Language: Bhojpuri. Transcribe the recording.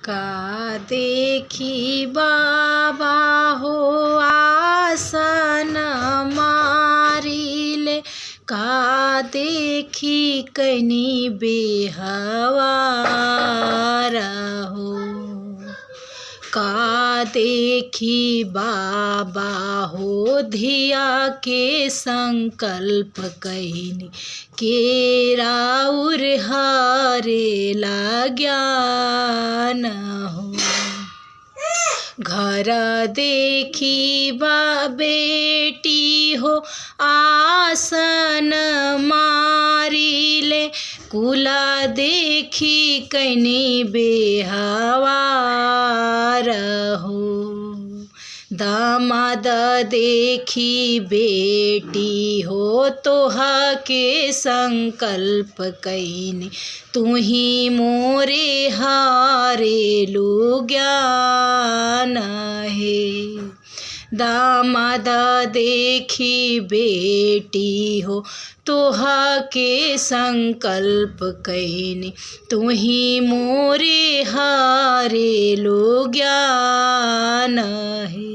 का देखी बाबा हो आसन मारिले, का देखी कनी बेहवार हो। का देखी बाबा हो धिया के संकल्प कहिनी, के राउर हरेला ज्ञान हो। घर देखी बा बेटी हो आसन मारिले, कुला देखी कनी बेहवार हो। दामाद देखी बेटी हो तोहा के संकल्प कईनी, तुही मोरे हारेलु ज्ञान है। दामाद देखी बेटी हो तोहा के संकल्प कईनी, तुही मोरे हारेलु ज्ञान है।